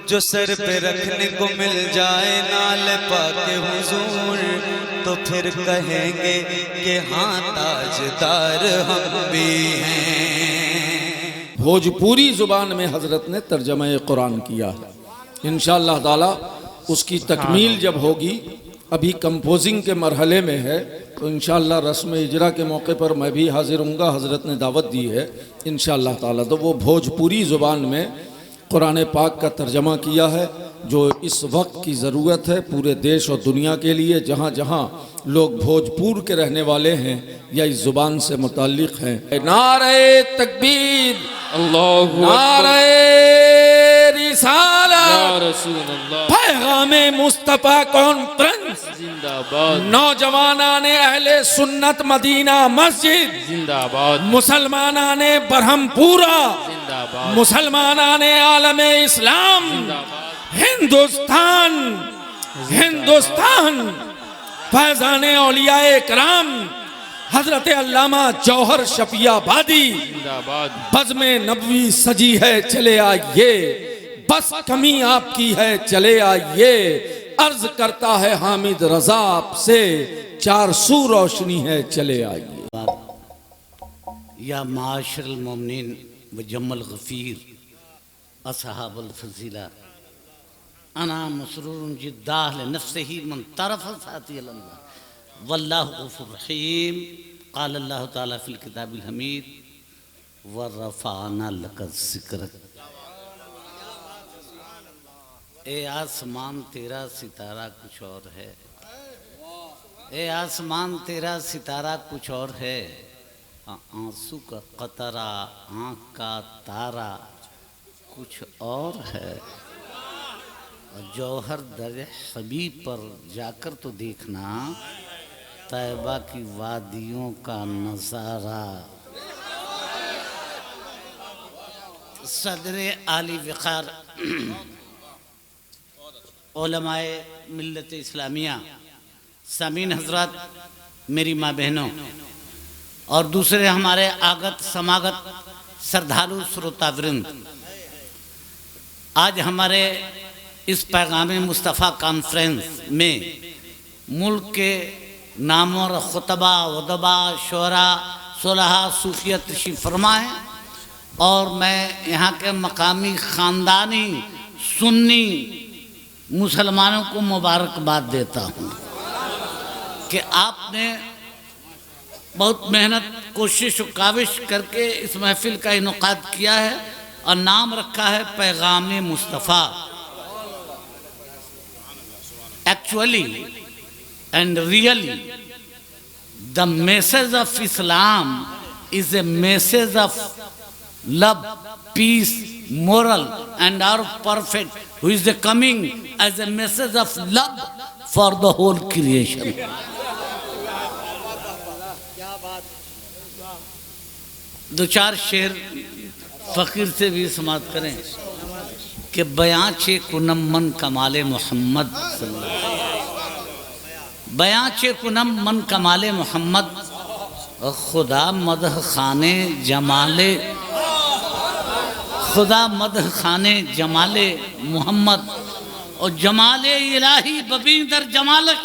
जो सर पे रखने को मिल जाए नाल पाके हुजूर, तो फिर कहेंगे कि हाँ ताजदार हम भी हैं। भोजपुरी ज़ुबान में हज़रत ने तर्जमा कुरान किया है। इंशाअल्लाह ताला उसकी तकमील जब होगी, अभी कंपोजिंग के मरहले में है, तो इंशाअल्लाह रस्म इजरा के मौके पर मैं भी हाजिर हूँगा। हज़रत ने दावत दी है इंशाअल्लाह ताला। तो वो भोजपुरी ज़ुबान में कुरान पाक का तर्जमा किया है, जो इस वक्त की ज़रूरत है पूरे देश और दुनिया के लिए। जहाँ जहाँ लोग भोजपुर के रहने वाले हैं या इस ज़ुबान से मुताल्लिक़ हैं, नारे तकबीर, नारे रिसालत, पैगामे मुस्तफ़ा कॉन्फ्रेंस जिंदाबाद, नौजवानाने अहले सुन्नत मदीना मस्जिद जिंदाबाद, मुसलमानाने बरहमपुरा जिंदाबाद, मुसलमानाने आलमे इस्लाम हिंदुस्तान, हिंदुस्तान, फैज़ाने औलियाए कराम हजरत अल्लामा जौहर शफियाबादी बज़्मे नबवी सजी है चले आइए, बस कमी आपकी है चले आइए, अर्ज करता है हामिद रजा आपसे, 400 रोशनी है चले आइए। या माशरल मोमिनीन व जम्मल गफीर असहाबुल फजीला, अना मसरूरुन जिद्दा नफ्सिही मन तरफ साथी अल्लाह वल्लाहु गफूर रहीम। क़ाल अल्लाह ताला फ़िल किताबिल हमीद व रफ़अना लका ज़िक्रक। ए आसमान तेरा सितारा कुछ और है, ए आसमान तेरा सितारा कुछ और है, आंसू का कतरा आँख का तारा कुछ और है। जौहर दर हबीब पर जाकर तो देखना तैबा की वादियों का नज़ारा। सदरे आली वक़ार उलमाए मिल्लत इस्लामिया, सामीन हजरत, मेरी माँ बहनों और दूसरे हमारे आगत समागत श्रद्धालु श्रोतावृंद, आज हमारे इस पैगामे मुस्तफ़ा कॉन्फ्रेंस में मुल्क के नामवर खुतबा उदबा शोरा सुलहा सूफियत तशरीफ़ फरमा है, और मैं यहाँ के मकामी ख़ानदानी सुन्नी मुसलमानों को मुबारकबाद देता हूँ कि आपने बहुत मेहनत कोशिश और काविश करके इस महफ़िल का इनक़ाद किया है और नाम रखा है Paigame Mustafa. Actually and really, the message of Islam is a message of love, peace, moral, and our perfect, who is the coming as a message of love for the whole creation. दो चार शेर फ़कीर से भी समाप्त करें कि बयां चे कुनम मन कमाले मोहम्मद, बयां चे कुनम मन कमाले मोहम्मद, खुदा मदह खाने जमाले, खुदा मदह खाने जमाले मोहम्मद, और जमाले इलाही बबींदर जमालक।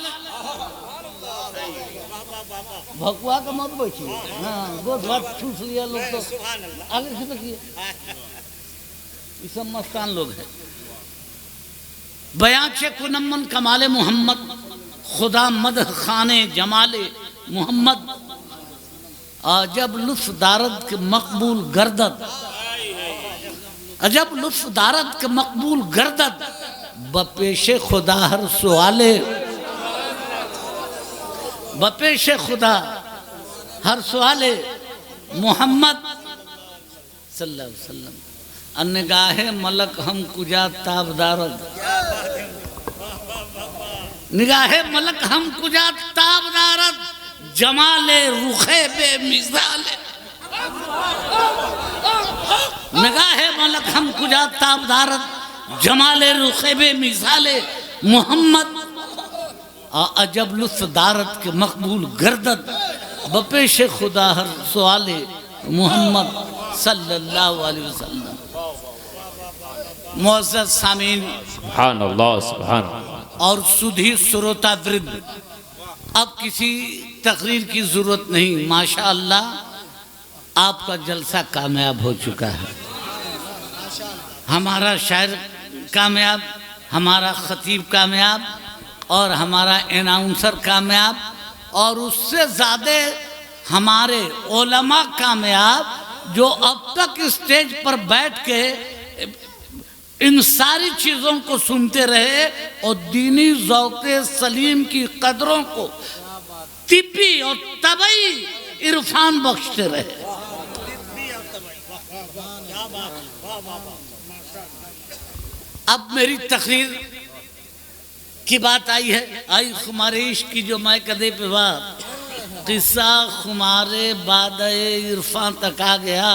भगवा का मत बैठिए, हाँ बहुत बात ठूस लिया लोग तो आगे से देखिए, ये सब मस्तान लोग हैं। बयां चे कुनम मन कमाले मोहम्मद, खुदा मदह खाने जमाले मोहम्मद, अजब लुत्फ दारद के मकबूल गर्दद, अजब लुत्फ दारद के मकबूल गर्दद, बपेशे खुदा हर सवाले, बपेशे खुदा हर सवाले मोहम्मद सल्लल्लाहु अलैहि वसल्लम। अनगाहे मलक हम कुजा ताबदारद, निगाहे मलक हम कुजा ताबदारद, जमाले रुखे बेमिसाले, निगाहे मलक हम कुजा ताबदारद, जमाले रुखे बेमिसाले मोहम्मद, अजब लुत्फ दारत के मकबूल गर्दद, बपेश खुदा हर सवाले मोहम्मद सल्लल्लाहु अलैहि वसल्लम। मुअज़्ज़ज़ सामीन सुभान अल्लाह सुभान अल्लाह। और सुधी श्रोता वृंद, अब किसी तकरीर की ज़रूरत नहीं। माशाअल्लाह आपका जलसा कामयाब हो चुका है। हमारा शायर कामयाब, हमारा खतीब कामयाब और हमारा अनाउंसर कामयाब, और उससे ज़्यादा हमारे उलमा कामयाब जो अब तक स्टेज पर बैठ के इन सारी चीज़ों को सुनते रहे और दीनी ज़ौक़े सलीम की कदरों को तिब्बी और तबई इरफान बख्शते रहे। अब मेरी तकरीर की बात आई है। आई खुमारे इश्क की जो मैं कदे पे बात, किस्सा खुमारे बाद इरफान तक आ गया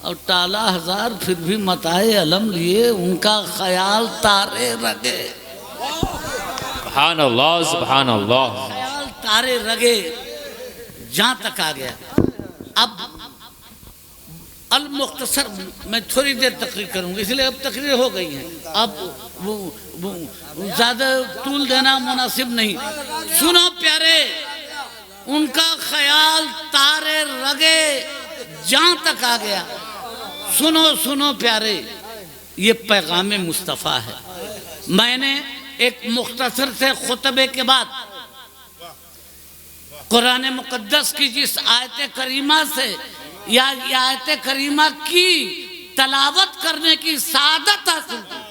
और टाला हजार फिर भी मताए अलम लिए, उनका ख्याल तारे रगे। सुभान अल्लाह सुभान अल्लाह। ख्याल तारे रगे जहाँ तक आ गया। अब अल मुख्तसर मैं थोड़ी देर तकरीर करूँगी, इसलिए अब तकरीर हो गई है, अब वो ज़्यादा तूल देना मुनासिब नहीं। सुनो प्यारे, उनका ख्याल तारे रगे जहाँ तक आ गया। सुनो सुनो प्यारे, ये पैगाम मुस्तफ़ा है। मैंने एक मुख्तसर से खुतबे के बाद कुरान मुक़द्दस की जिस आयत करीमा से या आयत करीमा की तलावत करने की सादत हासिल की।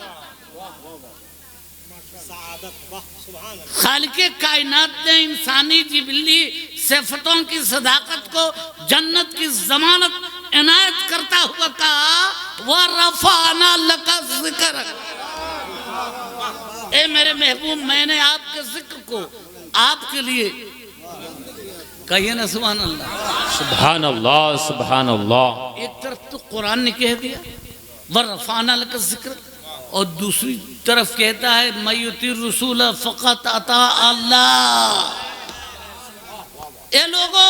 खालिक़े कायनात ने इंसानी जिबिली सिफतों की सदाकत को जन्नत की जमानत इनायत करता हुआ कहा, वह रफ़अना लका ज़िक्र। ए मेरे महबूब, मैंने आपके जिक्र को आपके लिए, कहिए ना सुभान अल्लाह सुभान अल्लाह सुभान अल्लाह। एक तरफ तो कुरान ने कह दिया वह रफ़अना लका ज़िक्र, और दूसरी तरफ कहता है मयुती रसूल फ़क़त अता अल्लाह। ए लोगो,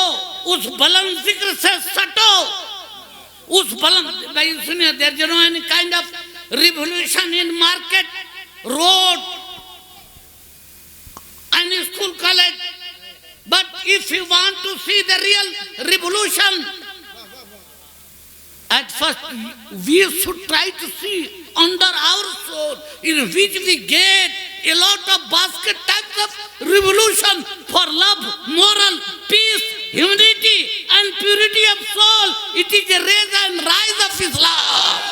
उस बुलंद जिक्र से सटो, उस बुलंद, भाई सुनिए, there is no any kind of revolution in market, road and school college, but if you want to see the real revolution, at first we should try to see under our soul, in which we get a lot of basket types of revolution for love, moral, peace, humanity and purity of soul. It is a raise and rise of Islam.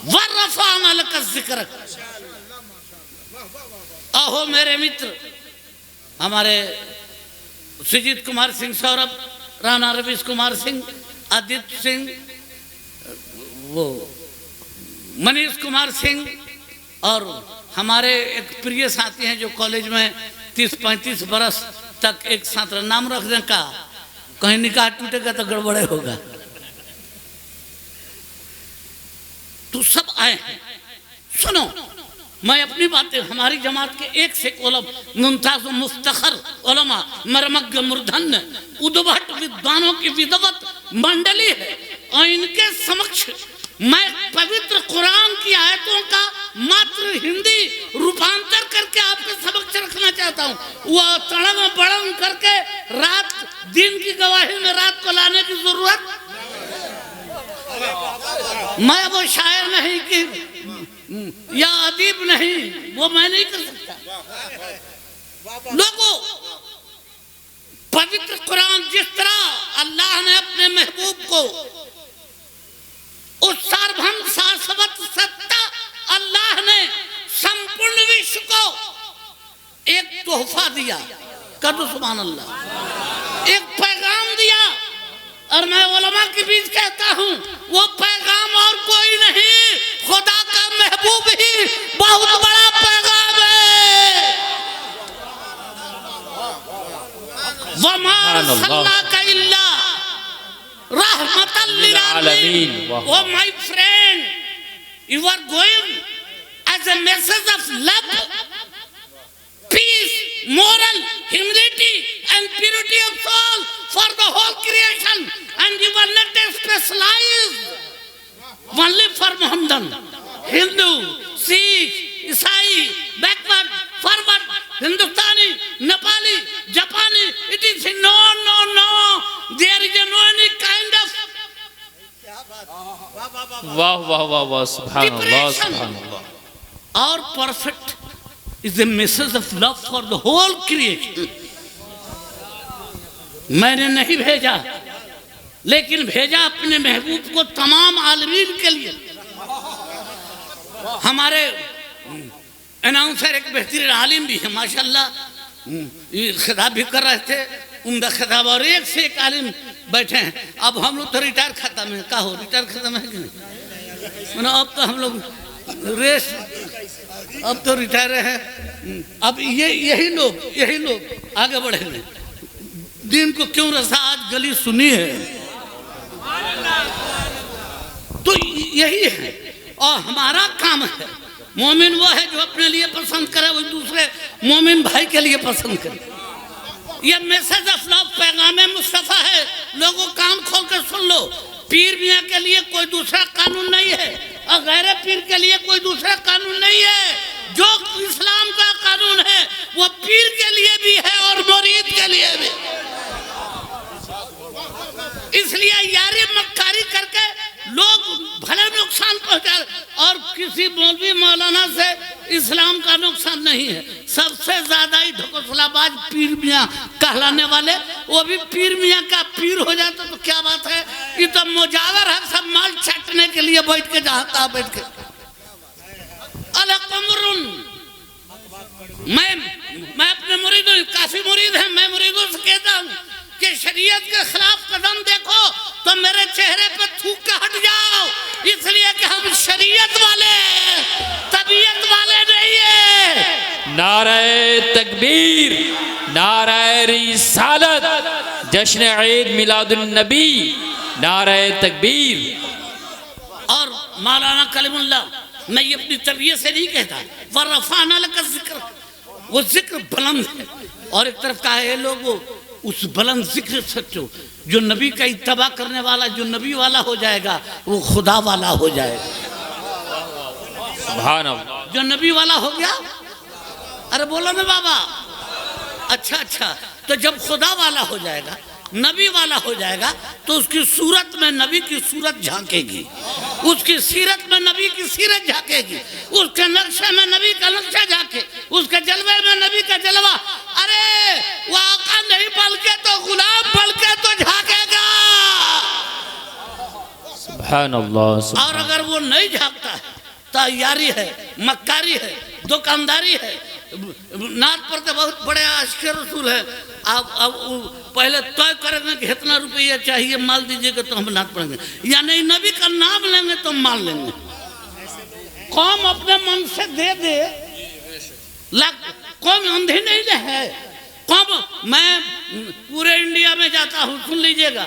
वरफ़अना लका ज़िक्र। अहो मेरे मित्र, हमारे सुजीत कुमार सिंह सौरभ, राणा रवीश कुमार सिंह, आदित्य सिंह, वो मनीष कुमार सिंह, और हमारे एक प्रिय साथी हैं जो कॉलेज में 30-35 बरस तक एक साथ नाम रखने का, कहीं निकाह टूटेगा तो गड़बड़े होगा, तो सब आए हैं। सुनो, मैं अपनी बातें, हमारी जमात के एक से मुमताज मुफ्तखर उलमा, मरमग्ग मूर्धन्य उद्भट विद्वानों की विद्वत मंडली है, और इनके समक्ष मैं पवित्र कुरान की आयतों का मात्र हिंदी रूपांतर करके आपके समक्ष रखना चाहता हूँ। वह तड़म बड़म करके रात दिन की गवाही में रात को लाने की जरूरत, मैं वो शायर नहीं कि या अदीब नहीं, वो मैं नहीं कर सकता। लोगों, पवित्र कुरान जिस तरह अल्लाह ने अपने महबूब को उस सार्वभौम शाश्वत सत्ता अल्लाह ने संपूर्ण विश्व को एक तोहफा दिया, कदो सुभान अल्लाह, एक पैगाम दिया, और मैं उलमा के बीच कहता हूँ वो पैगाम और कोई नहीं, खुदा का महबूब ही बहुत बड़ा पैगाम है। वमा अरसलनाका इल्ला रहमतल लिल आलमीन। Oh my friend, you are going as a message of love, peace, moral, humility and purity of soul for the whole creation, and you are not specialized only for Mohammedan, Hindu, Sikh, ईसाई, बैकवर्ड, फॉरवर्ड, हिंदुस्तानी, नेपाली, जापानी, it is no no no, there is no any kind of वाह वाह वाह वाह, सुभान अल्लाह सुभान अल्लाह। और perfect is the message of love for the whole creation. मैंने नहीं भेजा, लेकिन भेजा अपने महबूब को तमाम आलमीन के लिए। हमारे अनाउंसर एक बेहतरीन आलिम भी है माशाल्लाह, ये खिताब भी कर रहे थे, उम्दा खिताब, और एक से एक आलिम बैठे हैं। अब हम लोग तो रिटायर खत्म है, का हो रिटायर खत्म है कि नहीं? अब तो हम लोग रेस, अब तो रिटायर है। अब यही लोग आगे बढ़ेंगे। दिन को क्यों रसा आज गली सुनी है, तो यही है। और हमारा काम है, मोमिन वो है जो अपने लिए पसंद करे, वो दूसरे मोमिन भाई के लिए पसंद करे। ये मैसेज ऑफ लव पैगाम मुस्तफ़ा है, लोगों कान खोल कर सुन लो। पीर मियाँ के लिए कोई दूसरा कानून नहीं है, और गैर पीर के लिए कोई दूसरा कानून नहीं है। जो इस्लाम का कानून है वो पीर के लिए भी है और मुरीद के लिए भी। इसलिए यारी मक्कारी करके लोग भले नुकसान पहुंचा, और किसी मौलवी मौलाना से इस्लाम का नुकसान नहीं है। सबसे ज्यादा ही ढकोसलाबाज पीर मियाँ कहलाने वाले, वो भी पीर मियाँ का पीर हो जाता तो क्या बात है। ये तो मुजावर है, सब माल चाटने के लिए बैठ के जाता बैठ के। मैं अपने मुरीदों, काफी मुरीद हैं, मैं मुरीदों से कहता हूँ कि शरीयत के खिलाफ कदम देखो तो मेरे चेहरे पे थूक के हट जाओ, इसलिए कि हम शरीयत वाले, तबीयत वाले नहीं है। नारे तकबीर, नारे रिसालत, जश्न ईद मिलादुन नबी, नारे तकबीर। और मौलाना कलीमुल्लाह, मैं ये अपनी तबीयत से नहीं कहता, वरफ़अना लका ज़िक्र, वो जिक्र बुलंद है। और एक तरफ कहा है लोगों, उस बुलंद जिक्र सच्चो, जो नबी का इत्तबा करने वाला, जो नबी वाला हो जाएगा वो खुदा वाला हो जाएगा। सुभान अल्लाह। जो नबी वाला हो गया, अरे बोलो ना बाबा। अच्छा, तो जब खुदा वाला हो जाएगा, नबी वाला हो जाएगा, तो उसकी सूरत में नबी की सूरत झांकेगी, उसकी सीरत में नबी की सीरत झांकेगी, उसके नक्शे में नबी का नक्शा झांके, उसके जलवे में नबी का जलवा। अरे वो आका नहीं बल्कि तो गुलाम बल्कि तो झांकेगा। सुभान अल्लाह। और अगर वो नहीं झांकता है, तैयारी है, मक्कारी है, दुकानदारी है। नात पर तो बहुत बड़े आशिक़ रसूल है। अब पहले तय करेंगे कि इतना रुपया चाहिए, माल दीजिएगा तो हम नात पढ़ेंगे, या नहीं नबी का नाम लेंगे तो माल लेंगे। कौम अपने मन से दे कौम अंधी नहीं है। कौम, मैं पूरे इंडिया में जाता हूँ, सुन लीजिएगा,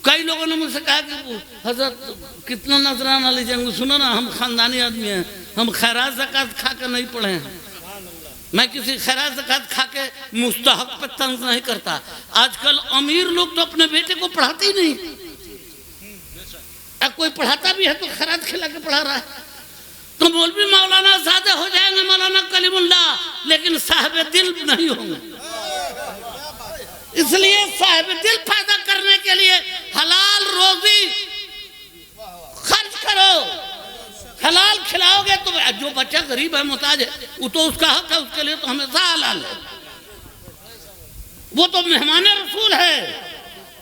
कई लोगों ने मुझसे कहा कि हजरत कितना नजराना लीजिएंगे। सुनो ना, हम खानदानी आदमी हैं, हम खैरात ज़कात खा के नहीं पढ़े हैं। मैं किसी खैरात ज़कात खा के मुस्तहक पे तंज नहीं करता। आजकल अमीर लोग तो अपने बेटे को पढ़ाते ही नहीं, कोई पढ़ाता भी है तो खैरात खिला के पढ़ा रहा है। तो मौलवी मौलाना ज़्यादा हो जाएंगे, मौलाना कलीमुल्लाह, लेकिन साहिब दिल नहीं होंगे। इसलिए साहिब दिल पैदा करने के लिए हलाल रोजी खर्च करो। हलाल खिलाओगे तो जो बच्चा गरीब है, मुताज है, वो तो उसका हक है, उसके लिए तो हमेशा हलाल है। वो तो मेहमान रसूल है,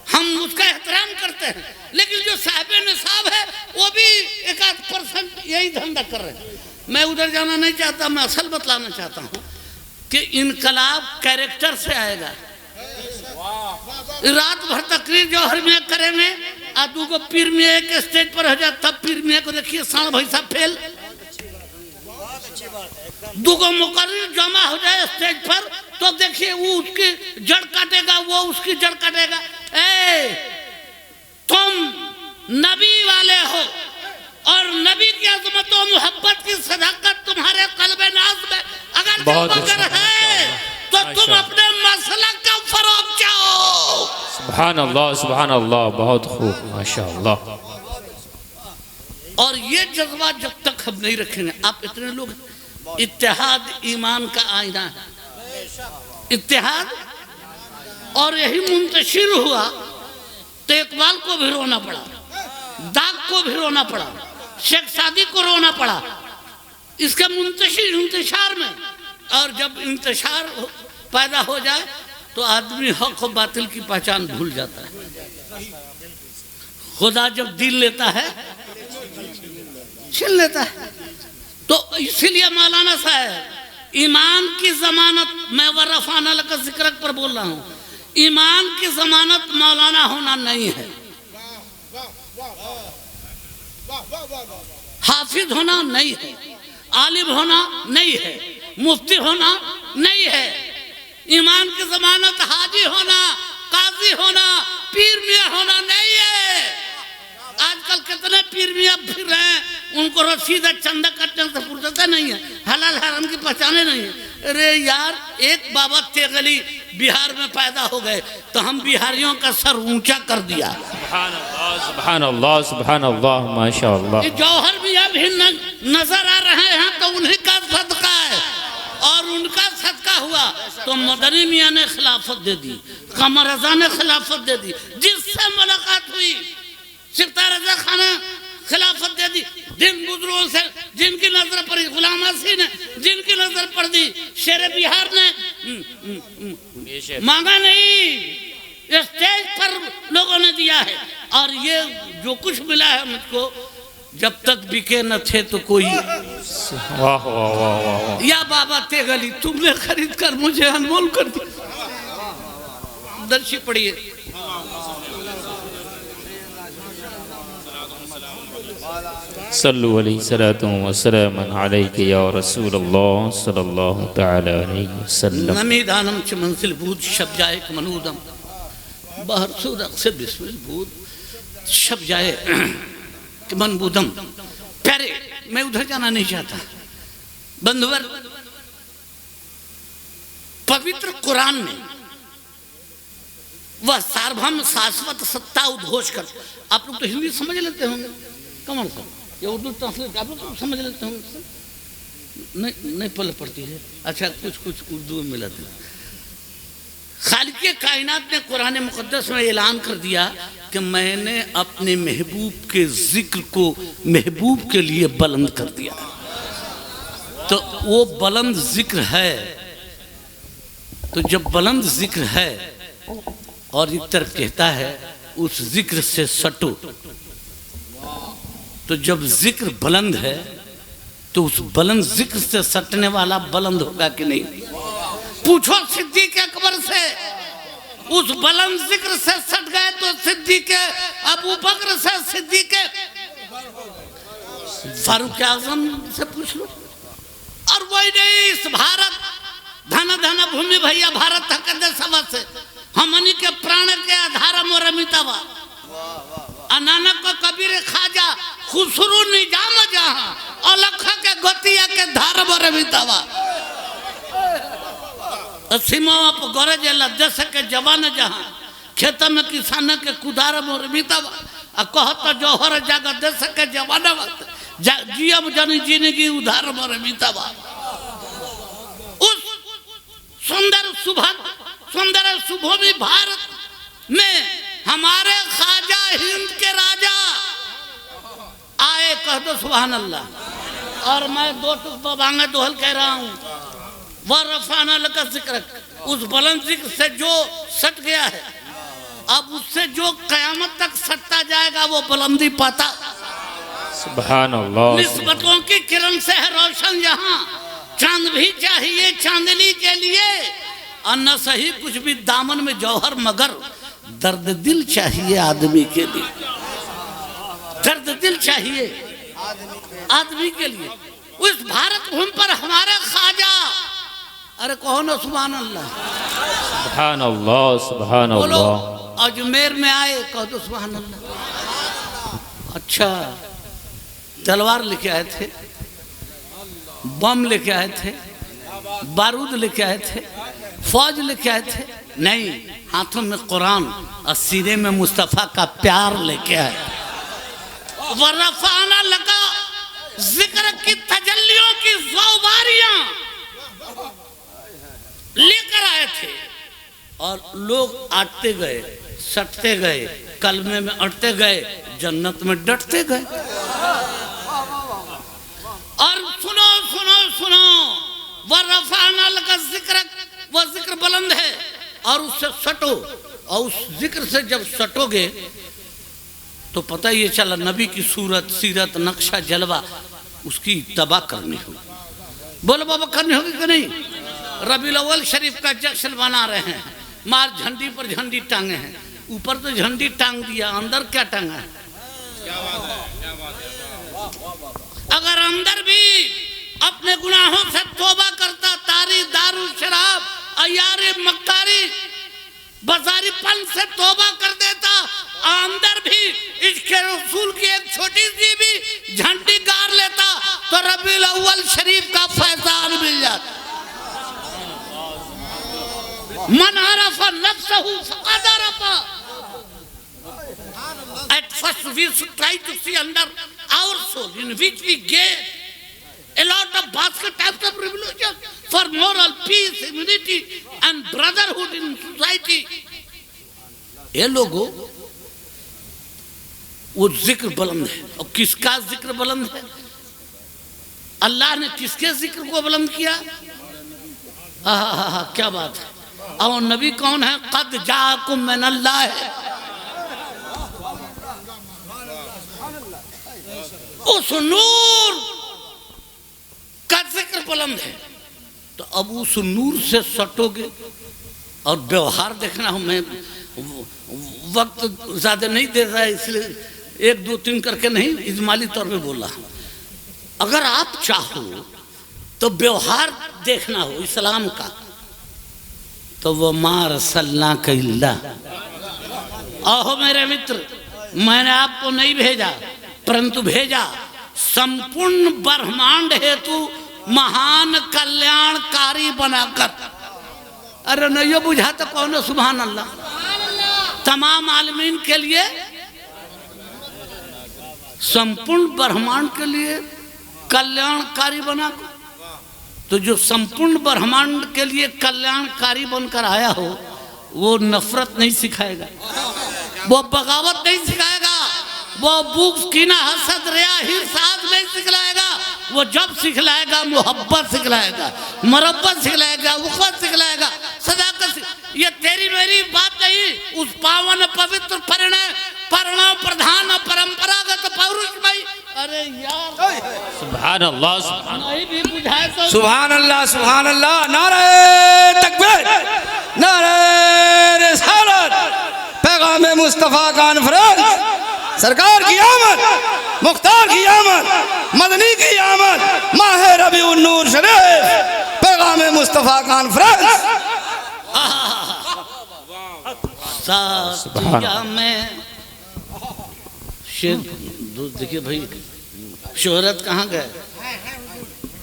हम उसका एहतराम करते हैं। लेकिन जो साहिब निसाब है वो भी 1-8% यही धंधा कर रहे हैं। मैं उधर जाना नहीं चाहता, मैं असल बतलाना चाहता हूँ कि इनकलाब कैरेक्टर से आएगा। रात भर तकरीर जौहर में करेंगे, आदू को पीर में एक स्टेज पर हो जाए, तब पीर में को देखिए साढ़ भैसा फेल। दूगो मुकर्रिर जमा हो जाए स्टेज पर, तो देखिए वो उसकी जड़ काटेगा, वो उसकी जड़ काटेगा। तुम नबी वाले हो और नबी की अज़मत और मोहब्बत की सदाकत तुम्हारे क़ल्ब-ए नाज़ में अगर है तो तुम अपने मसलक का फरोग चाहो। सुभान अल्लाह, सुभान अल्लाह, बहुत खूब, माशाअल्लाह। और ये जज्बा जब तक हम नहीं रखेंगे, आप इतने लोग, इत्तेहाद ईमान का आईना है, इत्तेहाद, और यही मुंतशिर हुआ तो इकबाल को भी रोना पड़ा, दाग को भी रोना पड़ा, शेख सादी को रोना पड़ा, इसका मुंतशिर इंतशार में। और जब इंतशार पैदा हो जाए तो आदमी हक और बातिल की पहचान भूल जाता है। खुदा जब दिल लेता है छीन लेता है। तो इसीलिए मौलाना साहब ईमान की जमानत, मैं वरफाना लका जिक्र पर बोल रहा हूँ, ईमान की जमानत मौलाना होना नहीं है, हाफिज होना नहीं है, आलिम होना नहीं है, मुफ्ती होना नहीं है। ईमान की जमानत हाजी होना, काजी होना, पीर मियाँ होना नहीं है। आजकल कितने पीर मियाँ फिर रहे हैं, उनको रसीद चंदा कटने से फुर्सत नहीं है, हलाल हराम की पहचाने नहीं है। अरे यार, एक बाबा तेगली बिहार में पैदा हो गए तो हम बिहारियों का सर ऊंचा कर दिया। सुभान अल्लाह, सुभान अल्लाह, माशाअल्लाह। जौहर मियाँ भी नजर आ रहे हैं तो उन्हीं का सदका है, और उनका सदका हुआ तो मदनी मियाँ ने खिलाफत दे दी, कमर रजा ने खिलाफत दे दी, जिससे मुलाकात हुई सिफ्ता रजा खान ने खिलाफत दे दी, जिन बुजुर्गों से जिनकी नजर पड़ी, गुलाम हसी ने जिनकी नजर पड़ दी, शेर बिहार ने मांगा नहीं, स्टेज पर लोगों ने दिया है। और ये जो कुछ मिला है मुझको, जब तक बिके न थे तो कोई, वाह वाह वाह वाह। या बाबा तेगली तुमने खरीद कर मुझे अनमोल कर दिया। दर्शी पढ़िए। सल्लु अलैहि सलातु व सलामन अलैका या रसूलल्लाह सल्लल्लाहु तआला अलैहि वसल्लम। नमी दानम च मंसिल बूद शब जाए मनूदम बहर सूरक से बिस्मिल बूद शब जाए कि मनबूदम। प्यारे, मैं उधर जाना नहीं चाहता। बंधुवर, पवित्र कुरान में वह सार्वभौम शाश्वत सत्ता उद्घोष कर, आप लोग तो हिंदी समझ लेते होंगे, कमल साहब, या उर्दू ट्रांसलेट आप लोग तो समझ लेते होंगे। नहीं पल पड़ती है, अच्छा कुछ कुछ उर्दू में मिला था। खालिक़े कायनात ने कुरान मुक़द्दस में ऐलान कर दिया कि मैंने अपने महबूब के जिक्र को महबूब के लिए बुलंद कर दिया। तो वो बुलंद जिक्र है, तो जब बुलंद जिक्र है और एक तरफ कहता है उस जिक्र से सटो, तो जब जिक्र बुलंद है तो उस बुलंद जिक्र से सटने वाला बुलंद होगा कि नहीं? पूछो सिद्दीक़ अकबर से, उस बुलंद जिक्र से सट गए तो सिद्दीक़ अबू बकर से, सिद्दीक़ फारूक आज़म से पूछ लो। और वही नहीं, इस भारत धन धन भूमि भैया भारत हकदे सवा से हमनी के प्राण के आधार मोर मितावा, नानक को कबीर खाजा खुसरू निजाम जहां अलख के गोतिया के धार मोर मितावा। सीमा पर गरज देश के जवान जहां खेत में किसान के कुदार मोर मितावा। कहता जौहर जाग देश के जवान जियम जनी जिंदगी उधार मोर मितावा। उस सुंदर सुभूमि भारत में हमारे ख्वाजा हिंद के राजा आए, कह दो सुभान अल्लाह। और मैं दो बांगे दोहल कह रहा हूँ, वह रफाना लका जिक्र, उस बुलंद जिक्र से जो सट गया है, अब उससे जो कयामत तक सटता जाएगा वो बुलंदी पाता। सुभान अल्लाह। निस्बतों की किरण से है रोशन यहाँ, चांद भी चाहिए चांदनी के लिए, और न सही कुछ भी दामन में जौहर, मगर दर्द दिल चाहिए आदमी के लिए, दर्द दिल चाहिए आदमी के लिए। उस भारत भूमि पर हमारे ख्वाजा, अरे कहो ना सुभान अल्लाह, सुभान अल्लाह, सुभान अल्लाह। अजमेर में आए, कहो तो सुभान अल्लाह। अच्छा, तलवार लेके आए थे, बम लेके आए थे, बारूद लेके आए थे, फौज लेके आए थे? नहीं, हाथों में कुरान और सीने में मुस्तफ़ा का प्यार लेके आए। वरफाना लगा जिक्र की तजल्लियों की ज़ौबारियां लेकर आए थे और लोग आटते गए, सटते गए, कलमे में अटते गए, जन्नत में डटते गए। और सुनो सुनो सुनो, वरफाना लगा जिक्र, वो जिक्र बुलंद है और उससे सटो, और उस जिक्र से जब सटोगे तो पता ये चला नबी की सूरत, सीरत, नक्शा, जलवा उसकी तबाह करनी होगी। बोलो बाबा, करनी होगी कि नहीं? रबीउल अव्वल शरीफ का जश्न मना रहे हैं, मार झंडी पर झंडी टांगे हैं, ऊपर तो झंडी टांग दिया, अंदर क्या टांगा है? अगर अंदर भी अपने गुनाहों से तौबा करता, तारी, दारू, शराब, अयारी, मक्कारी, बाजारीपन से तौबा कर देता, अंदर भी इश्क़ रसूल की एक छोटी सी भी झंडी गाड़ लेता तो रबीउल अव्वल शरीफ का फैज़ान मिल जाता। मन Arafa नफ्सहु फ़क़द Arafa. At first we should try to see under our soul, in which we get a lot of basket types of revolution for moral peace, immunity and brotherhood in society. ये लोगों, वो जिक्र बुलंद है। और किसका जिक्र बुलंद है? अल्लाह ने किसके जिक्र को बुलंद किया? क्या बात है। और नबी कौन है? क़द जाअकुम मिनल्लाह है। उस नूर का जिक्र बुलंद है। तो अब उस नूर से सटोगे और व्यवहार देखना हो। मैं वक्त ज्यादा नहीं दे रहा है, इसलिए 1 2 3 करके नहीं, इजमाली तौर पे बोला। अगर आप चाहो तो व्यवहार देखना हो इस्लाम का, तो वो मार सल्ला कइल्ला। आहो मेरे मित्र, मैंने आपको नहीं भेजा, परंतु भेजा संपूर्ण ब्रह्मांड हेतु महान कल्याणकारी बनाकर। अरे नहीं बुझा तो कौन? सुभान अल्लाह। तमाम आलमीन के लिए, संपूर्ण ब्रह्मांड के लिए कल्याणकारी बनाकर। तो जो संपूर्ण ब्रह्मांड के लिए कल्याणकारी बनकर आया हो, वो नफरत नहीं सिखाएगा, वो बगावत नहीं सिखाएगा, वो बुग़्ज़, कीना, हसद, रिया, हिरसाद नहीं सिखलाएगा। वो जब सिखलाएगा मोहब्बत सिखलाएगा, मरब्बत सिखलाएगा, उख़्वत सिखलाएगा, सदाकत। ये तेरी मेरी बात नहीं, उस पावन पवित्र परिणय प्रधान परंपरागत पौरुषमयी। अरे यार, सुभान अल्लाह, नहीं भी बुझाए तो सुभान अल्लाह, सुभान अल्लाह। नारे तकबीर, नारे रिसालत। पैगाम मुस्तफ़ा कॉन्फ्रेंस, सरकार की आमद, मुख्तार की आमद, मदनी की आमद, माह रबीउन नूर शरीफ, पैगाम मुस्तफ़ा कॉन्फ्रेंस। साथिया में शेर देखिए भाई, शोहरत कहाँ गए?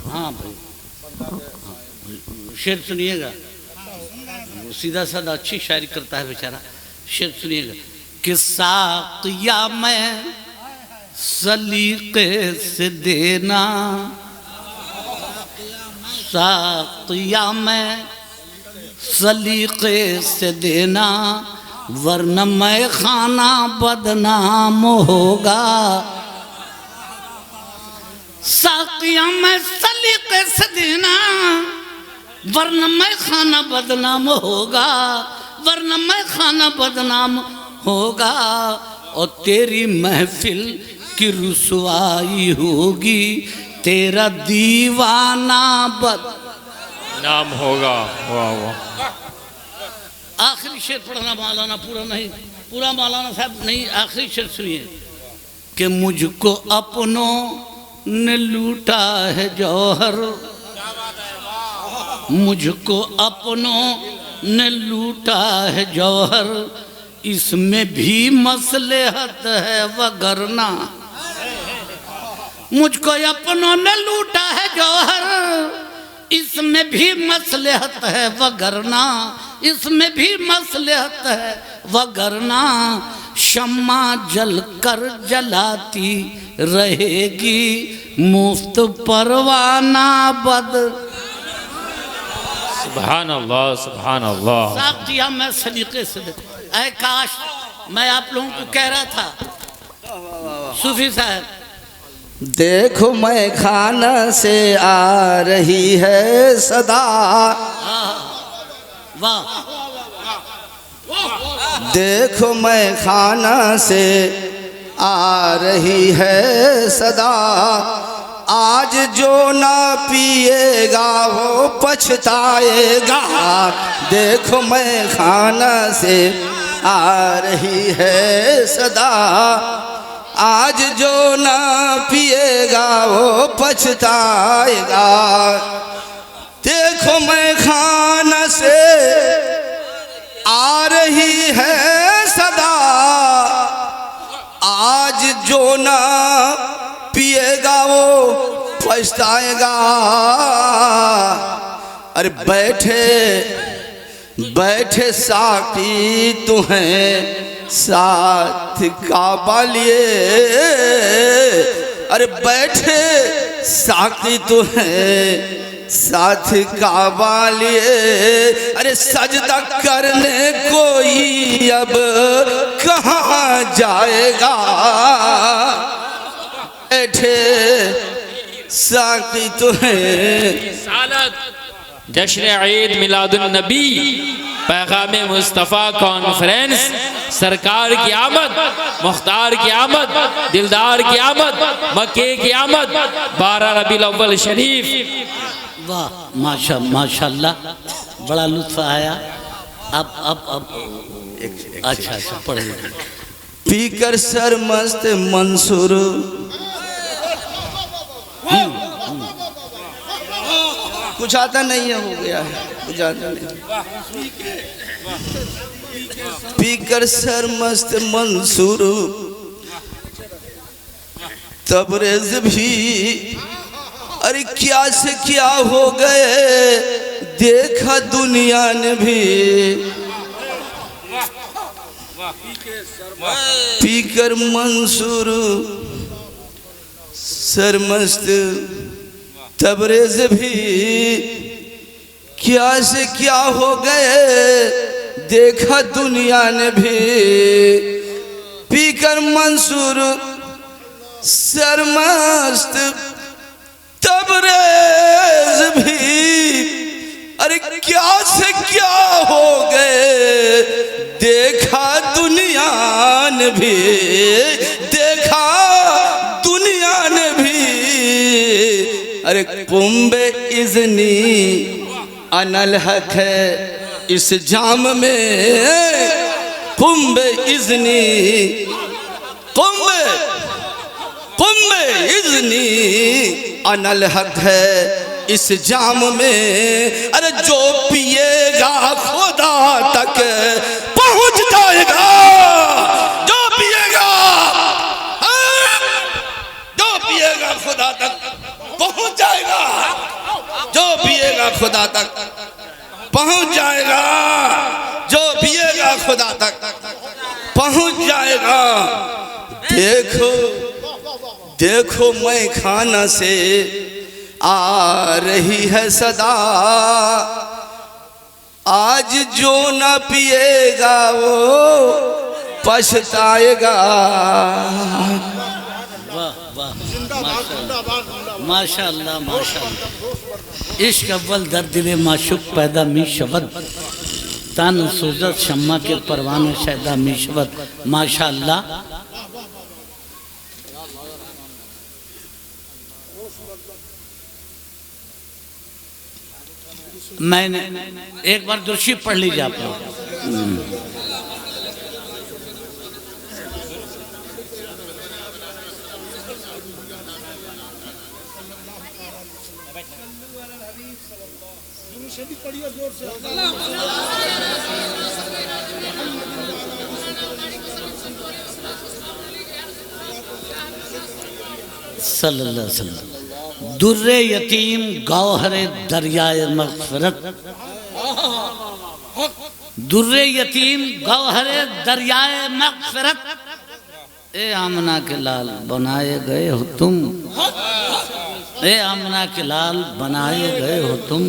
हाँ भाई, शेर सुनिएगा। सीधा साधा अच्छी शायरी करता है बेचारा। शेर सुनिएगा कि साथिया में सलीके से देना, साथिया में सलीके से देना, वरना मैं खाना बदनाम होगा। साकिया में सलीके से देना, वरना मैं खाना बदनाम होगा, वरना मैं खाना बदनाम होगा। और तेरी महफिल की रुसवाई होगी, तेरा दीवाना नाम होगा। वाह वाह। आखिरी शेर पढ़ना मौलाना, पूरा नहीं, पूरा मौलाना साहब नहीं, आखिरी शेर सुनिए कि मुझको अपनों ने लूटा है जौहर, मुझको अपनों ने लूटा है जौहर, इसमें भी मसलहत है वगरना। मुझको अपनों ने लूटा है जौहर, इसमें भी मसलहत है वगरना, इसमें भी मसलहत है वगरना। शम्मा जल कर जलाती रहेगी, मुफ्त परवाना बद। सुभान अल्लाह, सुभान अल्लाह। साहब दिया मैं सलीके से ऐ काश मैं आप लोगों को कह रहा था सूफी साहब, देखो मैं खाना से आ रही है सदा, वाह, देखो मैं खाना से आ रही है सदा, आज जो ना पिएगा वो पछताएगा। देखो मैं खाना से आ रही है सदा, आज जो ना पिएगा वो पछताएगा। देखो मैं खाना से आ रही है सदा, आज जो ना पिएगा वो पछताएगा। अरे बैठे बैठे साकी तुम्हें साथ काबा लिए, अरे बैठे साकी तुम्हें साथ काबा लिए, अरे सजदा करने कोई अब कहाँ जाएगा। बैठे साकी तुम्हें जश्न ईद मिलादुन नबी पैगाम मुस्तफ़ा कॉन्फ्रेंस, सरकार की आमद, मुख्तार की आमद, दिलदार की आमद, मक्के की आमद, 12 रबीउल अव्वल शरीफ। वाह माशाल्लाह, बड़ा लुत्फ आया। अब अच्छा पढ़िए। पीकर सर मस्त मंसूर, कुछ आता नहीं है, हो गया है, कुछ आता नहीं। पीकर सर मस्त मंसूर, तबरेज भी अरे क्या से क्या हो गए, देखा दुनिया ने भी। पीकर मंसूर सरमस्त तबरेज भी क्या से क्या हो गए, देखा दुनिया ने भी। पीकर मंसूर सरमस्त तबरेज भी अरे क्या से क्या हो गए, देखा दुनिया ने भी, देखा दुनिया ने भी। अरे कुंबे इज़नी अनल हक है इस जाम में, कुंबे इज़नी कुंबे इज़नी अनल हक है इस जाम में। अरे जो पिएगा खुदा तक पहुंच जाएगा, जो पिएगा खुदा तक पहुंच जाएगा, जो पिएगा खुदा तक पहुंच जाएगा, जो पिएगा खुदा तक पहुंच जाएगा। देखो देखो मैं खाना से आ रही है सदा, आज जो न पिएगा वो पछताएगा। वाह वाह माशाअल्लाह माशाअल्लाह। इश्क अव्वल दर दिले माशुक पैदा मी शबद, तान सूजत शम्मा के परवाने शैदा मी शबद। माशाअल्लाह। मैंने एक बार दुर्शी पढ़ लीजिए आप लोग। सल्लल्लाहु अलैहि वसल्लम। दुर्रे यतीम गौहरे दरियाए मग़फ़िरत, दुर्रे यतीम गौहरे दरियाए मगफिरत, ए आमना के लाल बनाए गए हो तुम, ए आमना के लाल बनाए गए हो तुम,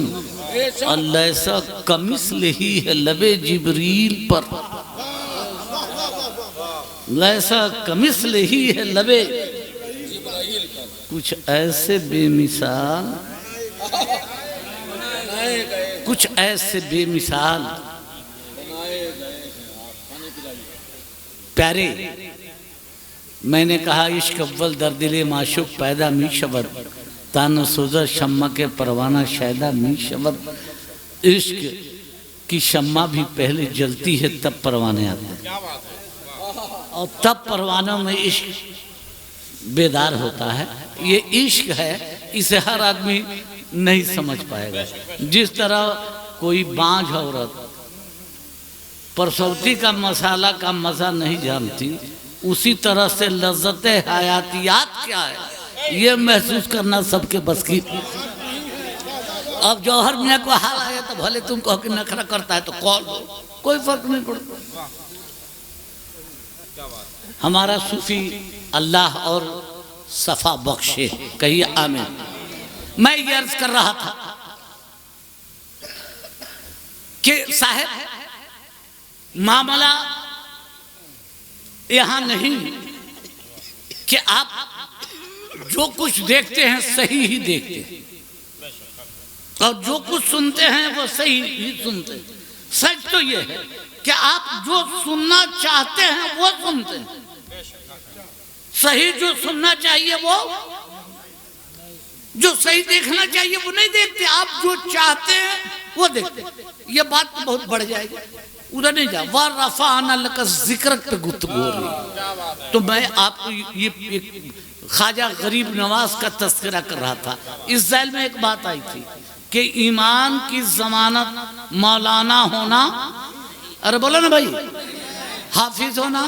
अल्लाह सा कमिस्ल ही है लबे जिब्रील पर, ऐसा कमिस्ल ही है लबे, कुछ ऐसे बेमिसाल, कुछ ऐसे बेमिसाल प्यारे। मैंने कहा इश्क अव्वल दर्दिले माशुक पैदा मी शबद, तान सोजा शम्मा के परवाना शायदा मी शबद। इश्क की शम्मा भी पहले जलती है तब परवाने आते हैं, और तब परवानों में इश्क बेदार होता है। ये इश्क है, इसे हर आदमी नहीं समझ पाएगा। जिस तरह कोई बांझ औरत परसौती का मसाला का मज़ा नहीं जानती, उसी तरह से लज्जत हयातियात क्या है ये महसूस करना सबके बस की। अब जौहर मियाँ को हाल आया तो भले तुम कहो कि नखरा करता है तो कॉल, कोई फर्क नहीं पड़ता। हमारा सूफी अल्लाह और सफा बख्शे, कहिए आमीन। मैं ये अर्ज कर रहा था कि साहब मामला यहां नहीं कि आप जो कुछ देखते हैं सही ही देखते हैं, और जो कुछ सुनते हैं वो सही ही सुनते हैं। सच तो ये है कि आप जो सुनना चाहते हैं वो सुनते हैं, सही जो सुनना चाहिए वो, जो सही देखना चाहिए वो नहीं देखते। आप जो चाहते हैं वो देखते हैं। ये बात तो बहुत बढ़ जाएगी, उधर नहीं जा। वह रफ़ाना लका जिक्र पे गुफ्तगू हो रही। तो मैं आपको ये ख्वाजा गरीब नवाज का तस्करा कर रहा था। इस ज़ैल में एक बात आई थी कि ईमान की जमानत मौलाना होना, अरे बोलो ना भाई, हाफिज होना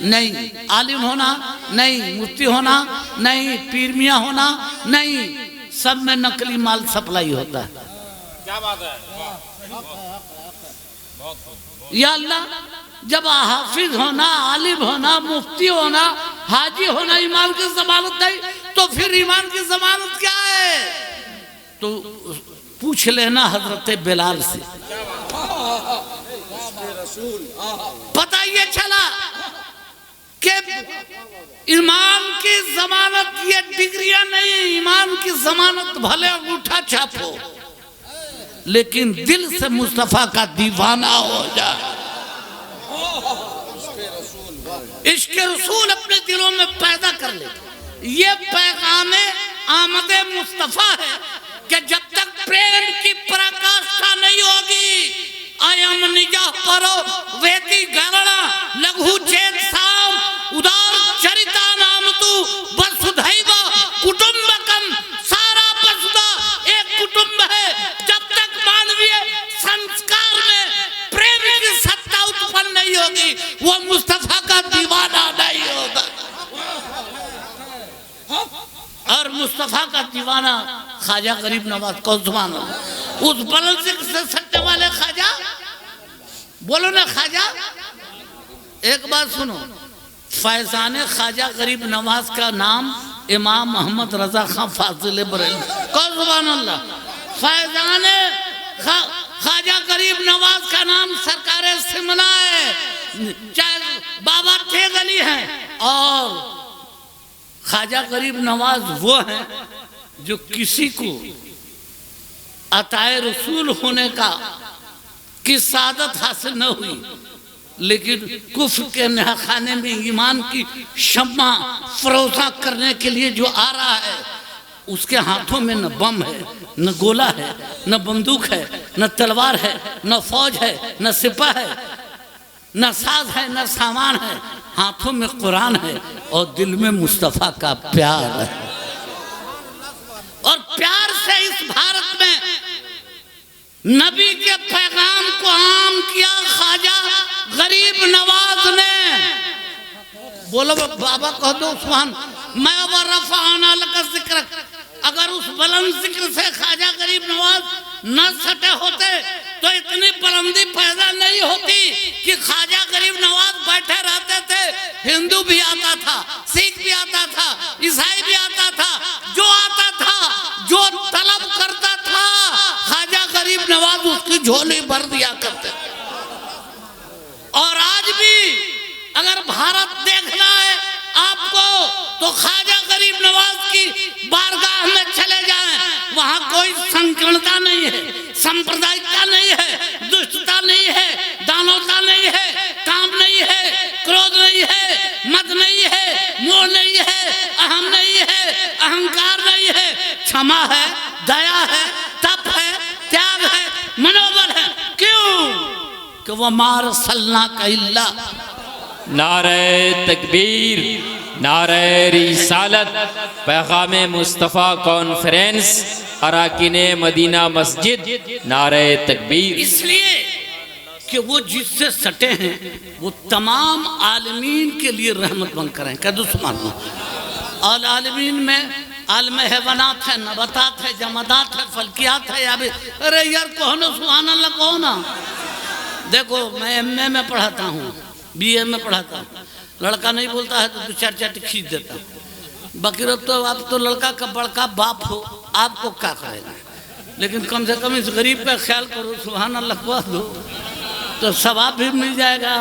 नहीं, आलिम होना नहीं, मुफ्ती होना नहीं, पीर मियाँ होना नहीं, सब में नकली माल सप्लाई होता है। क्या बात है? या अल्लाह, जब हाफिज होना, आलिम होना, मुफ्ती होना, हाजी होना ईमान की जमानत नहीं, तो फिर ईमान की जमानत क्या है? तो पूछ लेना हजरत बिलाल से, पता ये चला कि ईमान की जमानत ये डिग्रियां नहीं, ईमान की जमानत भले अंगूठा छापो लेकिन दिल से मुस्तफा का दीवाना हो जाए। इश्क रसूल अपने दिलों में पैदा कर ले। ये पैगाम आमद मुस्तफा है कि जब तक प्रेम की पराकाष्ठा नहीं होगी, आयम निजाह परो वेती गणना लघु चेत साम उदार चरिता नाम तू वसुधैव कुटुंबकम, सारा वसुधा एक कुटुंब है। जब तक मानवीय संस्कार में प्रेम की सत्ता उत्पन्न नहीं होगी, वो मुस्तफा का दीवाना नहीं होगा। और मुस्तफा का दीवाना ख्वाजा गरीब नवाज को सुभान अल्लाह, उस बुलंद से सटने वाले ख्वाजा, बोलो ना ख्वाजा। एक बात सुनो, फैजान ख्वाजा गरीब नवाज का नाम इमाम मोहम्मद रजा खां फाजिल बरेलवी को सुभान अल्लाह। फैजान ख्वाजा गरीब नवाज का नाम सरकार सिमला है, चाहे बाबा थे गली है। और ख्वाजा गरीब नवाज वो है जो किसी को अताए रसूल होने का की सादत हासिल न हुई, लेकिन कुफ्र के नहाखाने में ईमान की शम्मा फरोजा करने के लिए जो आ रहा है, उसके हाथों में न बम है, न गोला है, न बंदूक है, न तलवार है, न फौज है, न सिपा है, न साज है, न सामान है, हाथों में कुरान है और दिल में मुस्तफा का प्यार है। और प्यार से इस भारत में नबी के पैगाम को आम किया ख्वाजा गरीब नवाज ने। बोलो बाबा कह दो सुभान। मैं व रफ़अना लका ज़िक्रक, अगर उस बुलंद जिक्र से ख्वाजा गरीब नवाज न सटे होते तो इतनी बुलंदी पैदा नहीं होती कि ख्वाजा गरीब नवाज बैठे रहते थे। हिंदू भी आता था, सिख भी आता था, ईसाई भी आता था, जो आता था, जो तलब करता था, ख्वाजा गरीब नवाज उसकी झोली भर दिया करते थे। और आज भी अगर भारत देखना है आपको तो ख्वाजा गरीब नवाज की बारगाह में चले जाएं, वहां कोई संकीर्णता नहीं है, सांप्रदायिकता नहीं है, दुष्टता नहीं है, दानवता नहीं है, काम नहीं है, क्रोध नहीं है, मद नहीं है, मोह नहीं है, अहम नहीं है, अहंकार नहीं है, क्षमा है, दया है, तप है, त्याग है, मनोबल है। क्यों कि वह मार सल्ला का इल्ला। नारे तकबीर, नारे रिसालत, पैगाम मुस्तफ़ा कॉन्फ्रेंस, अराकीन मदीना मस्जिद, नारे तकबीर। इसलिए कि वो जिससे सटे हैं वो तमाम आलमीन के लिए रहमत बनकर हैं। क्या दुश्मन और आलमीन में आलम हैवानात है, नबातात है, जमादात है, फल्कियात है। या भी अरे यार कहो ना सुभान अल्लाह, कहो ना। देखो मैं एमए में पढ़ाता हूँ, बीए में पढ़ाता हूँ, लड़का नहीं बोलता है तो 2-4 चाटी खींच देता हूँ। बकीर तो आप तो लड़का का बड़का बाप हो, आपको क्या करेगा, लेकिन कम से कम इस गरीब का ख्याल करो, सुभान अल्लाह कह दो तो सवाब भी मिल जाएगा,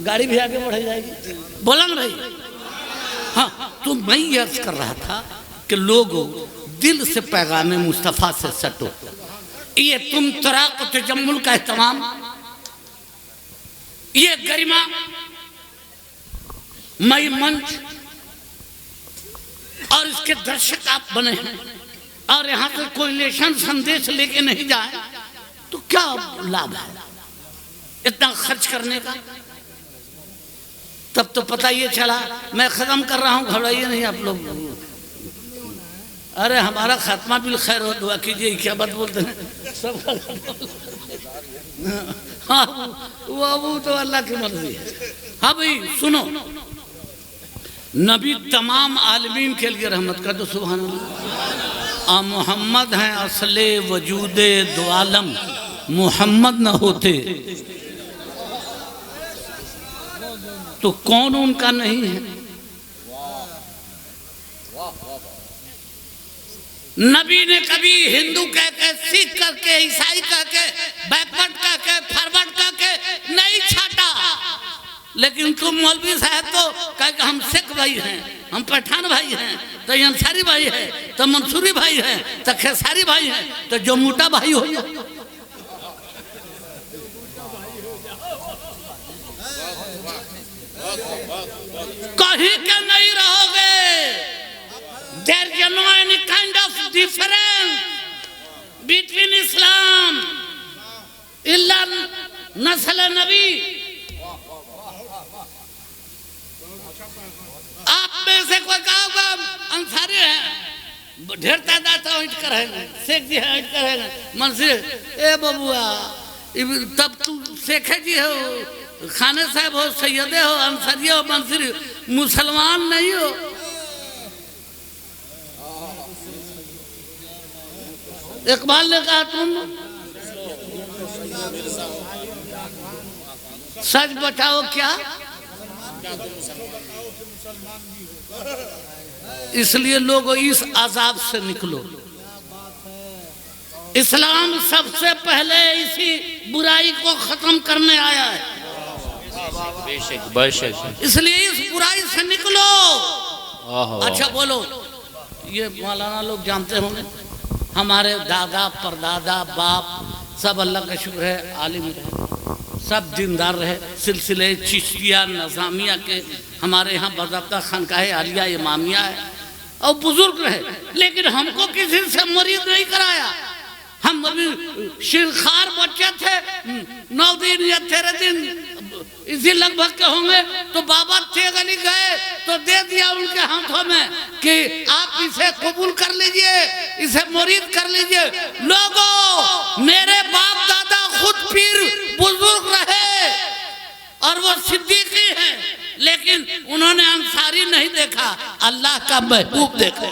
गाड़ी भी आगे बढ़ जाएगी। बोला ना भाई। हाँ, तो मैं ये अर्ज कर रहा था कि लोगों दिल से पैगाम मुस्तफ़ा से सटो। ये तुम तराक तजम्मुल का एहतमाम, ये गरिमा मई मंच और इसके दर्शक आप बने हैं और यहाँ से कोरिलेशन संदेश लेके नहीं जाए तो क्या लाभ है इतना खर्च करने का। तब तो पता ये चला। मैं खत्म कर रहा हूँ, घबराइए नहीं आप लोग। अरे हमारा खात्मा बिल खैर हो, दुआ कीजिए। क्या बात बोलते हैं सब। हाँ वो तो अल्लाह की मर्जी है। हाँ भाई सुनो, नबी तमाम आलमीन के लिए रहमत कर दो, सुभान अल्लाह। मोहम्मद हैं असले वजूदे दो आलम, मोहम्मद न होते तो कौन उनका नहीं है। नबी ने कभी हिंदू कह के, सिख कह के, ईसाई कह के, बैकवर्ड कह के, फॉरवर्ड कह के नहीं छाटा। लेकिन तुम मौलवी साहब तो कह के हम सिख भाई हैं, हम पठान भाई हैं, तो अंसारी भाई है, तो मंसूरी भाई है, तो खेसारी भाई है, तो जो मोटा भाई हो कहीं के नहीं रहोगे। There is no any kind of difference between Islam illa नस्ल नबी। आप में से कोई कहा होगा अंसारी है, ढेर तादाद तो हिट करेगा, शेख जी है हिट करेगा, मंसूर ए बबुआ तब तू शेखे जी हो, खाने साहब हो, सैयदे हो, अंसारी हो, मंसूरी, मुसलमान नहीं हो। इकबाल ने कहा तुम सच बताओ क्या। इसलिए लोगों इस अजाब से निकलो। इस्लाम सबसे पहले इसी बुराई को खत्म करने आया है। बेशक बेशक, इसलिए इस बुराई से निकलो। अच्छा बोलो, ये मौलाना लोग जानते होंगे, हमारे दादा परदादा बाप सब अल्लाह का शुक्र है आलिम रहे, सब दीनदार रहे। सिलसिले चिश्तिया नज़ामिया के हमारे यहाँ बज़ाब्ता खानकाहे आलिया इमामिया है और बुजुर्ग रहे। लेकिन हमको किसी से मरीज नहीं कराया। हम अभी शिरखार बच्चे थे, 9 दिन या 13 दिन इसी लगभग के होंगे, तो बाबा तेगली गए तो दे दिया उनके हाथों में कि आप इसे कबूल कर लीजिए, इसे मुरीद कर लीजिए। लोगों, मेरे बाप दादा खुद पीर बुजुर्ग रहे और वो सिद्दीकी हैं, लेकिन उन्होंने अंसारी नहीं देखा, अल्लाह का महबूब देखा।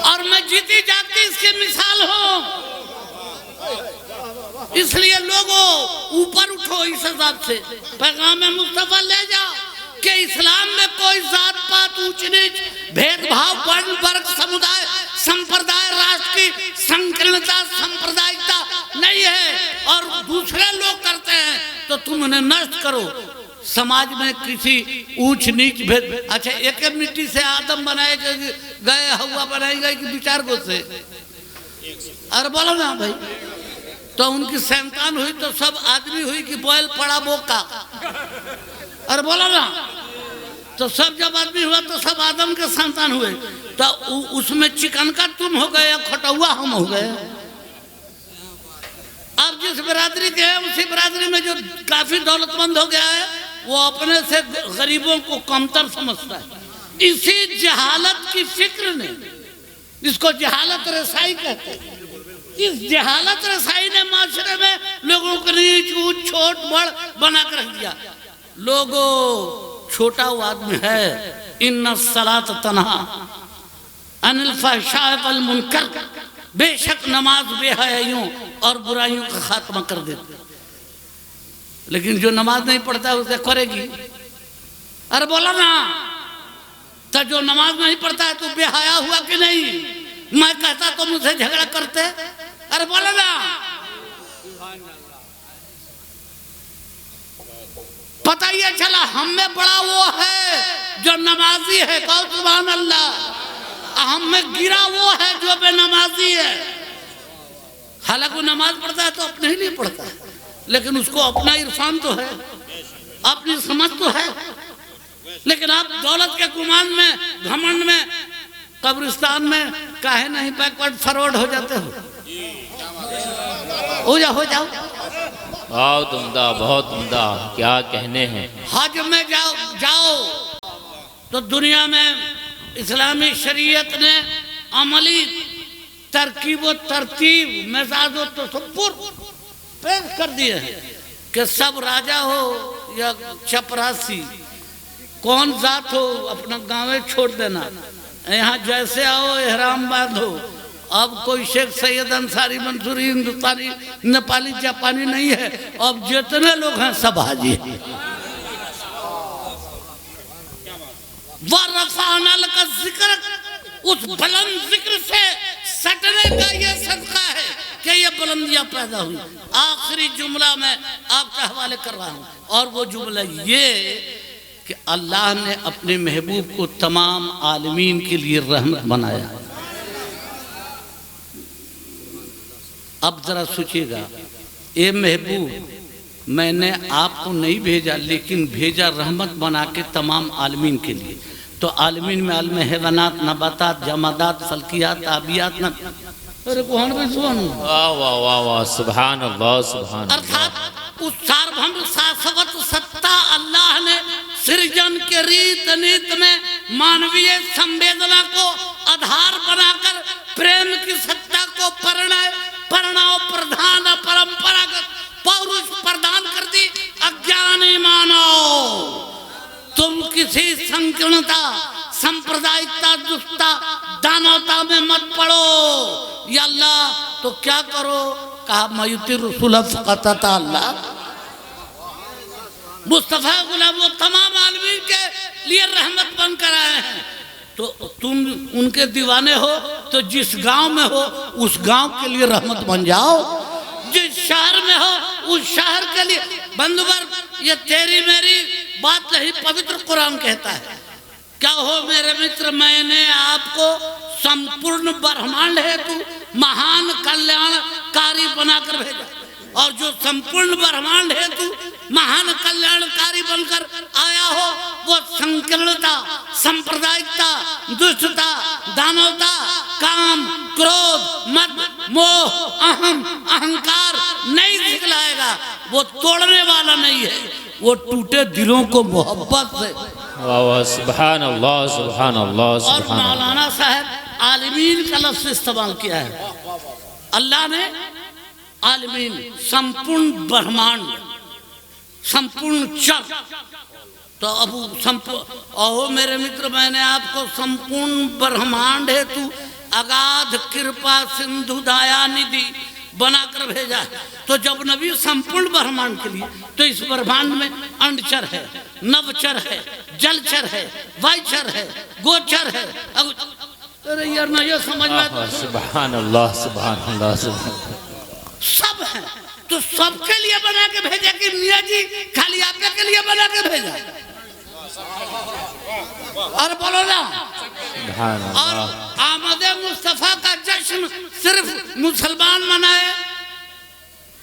और मैं जीती जाती इसकी मिसाल हूं। इसलिए लोगों ऊपर उठो, इस हिसाब से पैगाम मुस्तफा ले जाओ कि इस्लाम में कोई जात पात ऊंच नीच भेदभाव वर्ण वर्ग समुदाय संप्रदाय राष्ट्र की संकीर्णता सांप्रदायिकता नहीं है। और दूसरे लोग करते हैं तो तुम उन्हें नष्ट करो। समाज में किसी ऊंच नीच भेद, अच्छा एक मिट्टी से आदम बनाए गए, हवा बनाई गई कि विचार को से, अरे बोलो ना भाई, तो उनकी संतान हुई तो सब आदमी हुई कि बैल पड़ा बोका, अरे बोलो ना, तो सब जब आदमी हुआ तो सब आदम के संतान हुए, तो उसमें चिकन का तुम हो गए, खटुआ हम हो गए। अब जिस बिरादरी के है उसी बिरादरी में जो काफी दौलतमंद हो गया है वो अपने से गरीबों को कमतर समझता है। इसी जहालत की फिक्र ने, इसको जहालत रसाई कहते हैं, इस जहालत रसाई ने माशरे में लोगों को नीच ऊंच छोट बड़ बना कर रख दिया। लोगों छोटा वो आदमी है, इन्ना सलात तन्हा अनिल फहशाए वल मुनकर, बेशक नमाज बेहयाइयों और बुराइयों का खात्मा कर देती। लेकिन जो नमाज नहीं पढ़ता है उसे करेगी, अरे बोला ना, तो जो नमाज नहीं पढ़ता है तो बेहया हुआ कि नहीं? मैं कहता तो मुझसे झगड़ा करते, अरे बोला ना। पता ही चला हम में बड़ा वो है जो नमाजी है, कहो सुभान अल्लाह। हम में गिरा वो है जो बेनमाजी है। हालांकि वो नमाज पढ़ता है तो अपने ही लिए पढ़ता है, लेकिन उसको अपना इरफान तो है, अपनी समझ तो है। लेकिन आप दौलत के गुमान में, घमंड में, कब्रिस्तान में काहे नहीं बैकवर्ड फॉरवर्ड हो जाते हो? हो जाओ। बहुत उम्दा, बहुत उम्दा, क्या कहने हैं। हज में जाओ तो दुनिया में इस्लामी शरीयत ने अमली तरकीब व तरतीब मिजाज व तसव्वुर पेश कर दिए हैं कि सब राजा हो या चपरासी, कौन जात हो, अपना गाँव छोड़ देना, यहाँ जैसे आओ एहराम बांधो। अब कोई शेख सैयद अंसारी मंसूरी हिंदुस्तानी नेपाली जापानी नहीं है, अब जितने लोग हैं सब हाजी हैं। वरफ़अना का जिक्र, उस बुलंद जिक्र से सटने का ये सदका है कि ये बुलंदियां पैदा हुई। आखिरी जुमला मैं आपके हवाले कर रहा हूँ, और वो जुमला ये कि अल्लाह ने अपने महबूब को तमाम आलमीन के लिए रहमत बनाया। अब जरा सोचिएगा, ये महबूब मैंने आपको नहीं भेजा, लेकिन भेजा रहमत बना के तमाम आलमीन के लिए। तो आलमीन में आलम हैवानात, नबातात, जमादात, फल्कियात, ताबियात, न अरे कौन भी सुन, वाह वाह वाह वाह, सुभान अल्लाह, सुभान अल्लाह। अर्थात उस सार्वभौम शाश्वत सत्ता अल्लाह ने सृजन के रीत नीत में मानवीय संवेदना को आधार बनाकर प्रेम की सत्ता को परिणाम प्रधान परंपरागत पौरुष प्रदान कर दी। अज्ञानी मानव, तुम किसी संकीर्णता सांप्रदायिकता दुष्टता दानवता में मत पड़ो। या अल्लाह तो क्या करो, कहा मयुति रसूल फक़त अल्लाह। मुस्तफा गुलाम वो तमाम आदमी के लिए रहमत बनकर आए हैं। तो तुम उनके दीवाने हो तो जिस गांव में हो उस गांव के लिए रहमत बन जाओ, जिस शहर में हो उस शहर के लिए बंधुवर। ये तेरी मेरी बात नहीं, पवित्र कुरान कहता है, क्या हो मेरे मित्र, मैंने आपको संपूर्ण ब्रह्मांड हेतु महान कल्याणकारी बनाकर भेजा। और जो संपूर्ण ब्रह्मांड हेतु महान कल्याणकारी बनकर आया हो वो संकीर्णता सांप्रदायिकता दुष्टता दानवता काम क्रोध मद मोह अहम अहंकार नहीं दिखलाएगा। वो तोड़ने वाला नहीं है, वो टूटे दिलों को मोहब्बत से। वाह वाह, सुभान अल्लाह, सुभान अल्लाह, और सुभान अल्लाह। मौलाना साहब आलिमीन का लफ्ज़ इस्तेमाल किया है। अल्लाह ने आलिमीन, संपूर्ण ब्रह्मांड, संपूर्ण चर, तो अब अहो मेरे मित्र, मैंने आपको संपूर्ण ब्रह्मांड हेतु अगाध कृपा सिंधु दया निधि बनाकर भेजा है। तो जब नबी संपूर्ण ब्रह्मांड के लिए, तो इस ब्रह्मांड में अंडचर है, नवचर है, जलचर है, वायुचर है, गोचर है। अरे यार ना ये समझ में, सुभान अल्लाह सुभान अल्लाह सब है। तो सबके लिए बना के भेजा कि मियाँ जी खाली आपके के लिए बना के भेजा? और बोलो ना। और आमद मुस्तफा का जश्न सिर्फ मुसलमान मनाए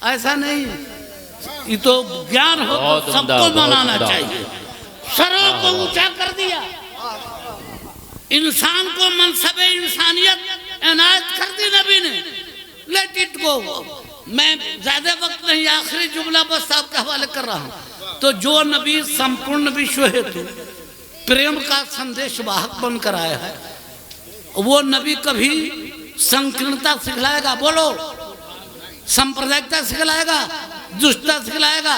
ऐसा नहीं, ये तो ज्ञान हो तो सबको मनाना चाहिए। सरों को ऊंचा कर दिया, इंसान को मनसब इंसानियत इनायत कर दी नबी ने। Let it go. मैं ज्यादा वक्त नहीं, आखिरी जुमला बस आपके हवाले कर रहा हूँ। तो जो नबी संपूर्ण विश्व हेतु प्रेम का संदेश वाहक बनकर आया है, वो नबी कभी संकीर्णता सिखलाएगा? बोलो, सांप्रदायिकता सिखलाएगा, दुष्टता सिखलाएगा?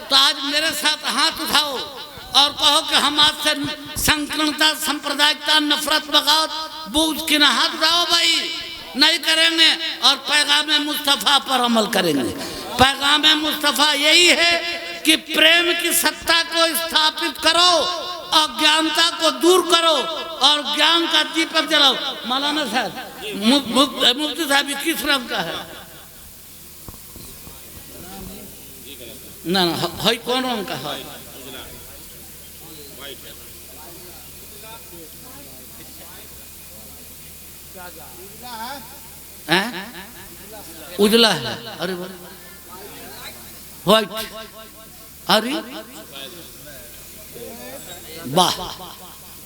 तो आज मेरे साथ हाथ उठाओ और कहो कि हम आज से संकीर्णता, सांप्रदायिकता, नफरत, बगावत, बुग़्ज़ की ना हाथ उठाओ भाई, नहीं करेंगे और पैगाम मुस्तफ़ा पर अमल करेंगे। पैगाम मुस्तफ़ा यही है कि प्रेम की सत्ता को स्थापित करो, अज्ञानता को दूर करो और ज्ञान का दीपक जलाओ। मौलाना साहब, मुफ्ती साहब किस रंग का है? ना ना है, कौन रंग का है? उजला है। अरे व्हाइट, अरे वाह,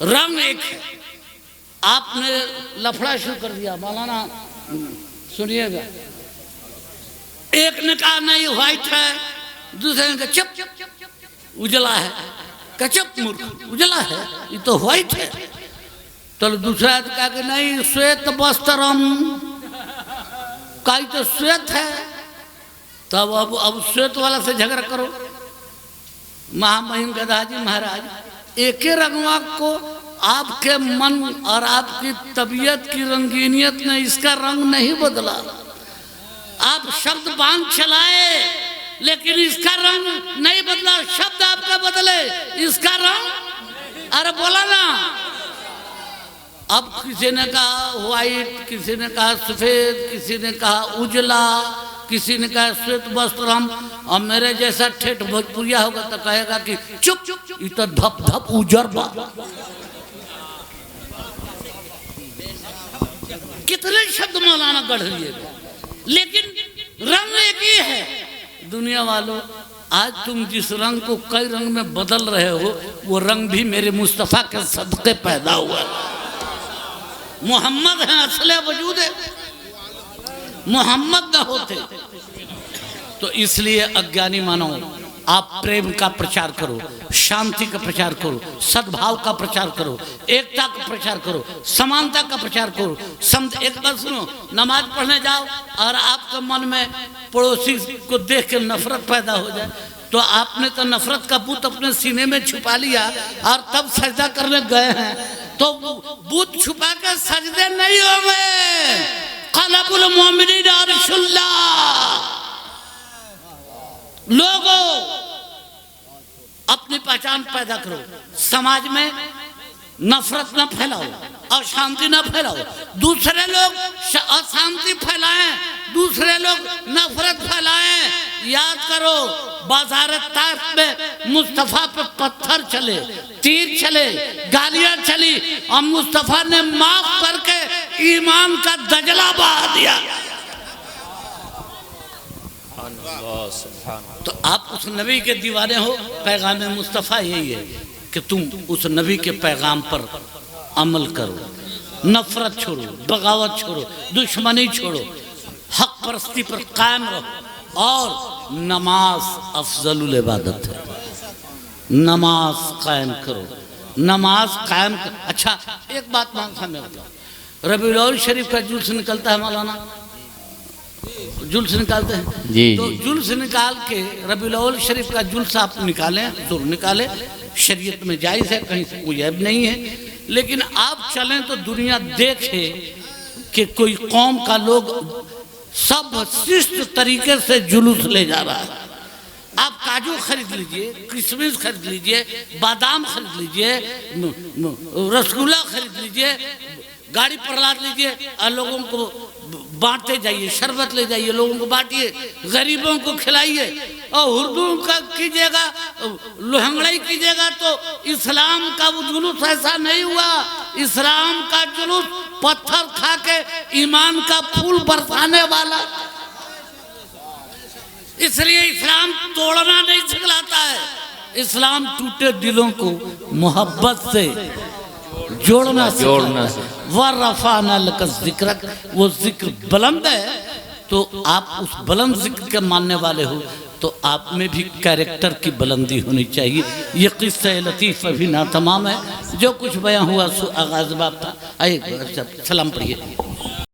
रंग एक है। आपने लफड़ा शुरू कर दिया मौलाना, सुनिएगा। एक ने कहा नहीं व्हाइट है, दूसरे ने कहा चुप उजला है, कहा चुप मूर्ख उजला है, ये तो व्हाइट है। तो दूसरा ने कहा कि नहीं श्वेत वस्त्रम, काई तो श्वेत है। तब अब श्वेत वाला से झगड़ा करो। महामहिम गदाजी महाराज एक ही रंगवा को आपके मन और आपकी तबीयत की रंगीनियत ने इसका रंग नहीं बदला। आप शब्द बांध चलाए लेकिन इसका रंग नहीं बदला। शब्द आपका बदले, इसका रंग, अरे बोला ना। अब किसी ने कहा व्हाइट, किसी ने कहा सफेद, किसी ने कहा उजला, किसी ने कहा श्वेत वस्त्रम। और मेरे जैसा ठेठ भोजपुरिया होगा तो कहेगा कि चुप चुप, ये तो धप धप उजर बा। कितने शब्द मौलाना गढ़ लिएगा, लेकिन रंग एक ही है। दुनिया वालों, आज तुम जिस रंग को कई रंग में बदल रहे हो, वो रंग भी मेरे मुस्तफ़ा के सदक़े पैदा हुआ है। मोहम्मद है, असले वजूद है, मोहम्मद न होते। तो इसलिए अज्ञानी मानो, आप प्रेम का प्रचार करो, शांति का प्रचार करो, सद्भाव का प्रचार करो, एकता का प्रचार करो, समानता का प्रचार करो। एक बार सुनो, नमाज पढ़ने जाओ और आपके मन में पड़ोसी को देख के नफरत पैदा हो जाए, तो आपने तो नफरत का बूत अपने सीने में छुपा लिया और तब सजदा करने गए हैं। तो बूत छुपा के सजदे नहीं होंगे। क़ल्बुल मोमिनीन अर्शुल्लाह। लोगों, अपनी पहचान पैदा करो, समाज में नफरत न फैलाओ, अशांति न फैलाओ। दूसरे लोग अशांति फैलाएं, दूसरे लोग नफरत फैलाएं। याद करो, बाजार ताइफ में मुस्तफ़ा पे पत्थर चले, तीर चले, गालियां चली और मुस्तफ़ा ने माफ करके ईमान का दजला बहा दिया। तो आप उस नबी के दीवाने हो। पैगाम मुस्तफ़ा यही है कि तुम उस नबी के पैगाम पर अमल करो, नफरत छोड़ो, बगावत छोड़ो, दुश्मनी छोड़ो, हक परस्ती पर कायम रहो। और नमाज अफजलुल इबादत है, नमाज कायम करो, नमाज कायम कर। अच्छा, एक बात मान सामने बताओ, रबीउल अव्वल शरीफ का जुलूस निकलता है मौलाना, जुल्स निकालते हैं जी, तो जी। जुल्स निकाल के रबीउल अव्वल शरीफ का जुल्स आप निकालें, जरूर निकालें, शरीयत में जायज़ है, कहीं से कोई ऐब नहीं है। लेकिन आप चलें तो दुनिया देखे कि कोई कौम का लोग सब शिष्ट तरीके से जुलूस ले जा रहा है। आप काजू खरीद लीजिए, किशमिश खरीद लीजिए, बादाम खरीद लीजिए, रसगुल्ला खरीद लीजिए, गाड़ी पर लाद लीजिए और लोगों को बांटते जाइए, शरबत ले जाइए, लोगों को बांटिए, गरीबों को खिलाइए। और उर्दू का कीजिएगा, लोहंगड़ाई कीजिएगा तो इस्लाम का वो जुलूस ऐसा नहीं हुआ। इस्लाम का जुलूस पत्थर खा के ईमान का फूल बरसाने वाला। इसलिए इस्लाम तोड़ना नहीं सिखलाता है, इस्लाम टूटे दिलों को मोहब्बत से जोड़ना वरफ़अना लका ज़िक्रक, वो जिक्र बुलंद है तो आप उस बुलंद जिक्र के मानने वाले हो तो आप में भी कैरेक्टर की बुलंदी होनी चाहिए। ये किस्सा लतीफ़ अभी ना तमाम है, जो कुछ बयां हुआ सो आगाज़ बाप था। आइए सलाम पढ़िए।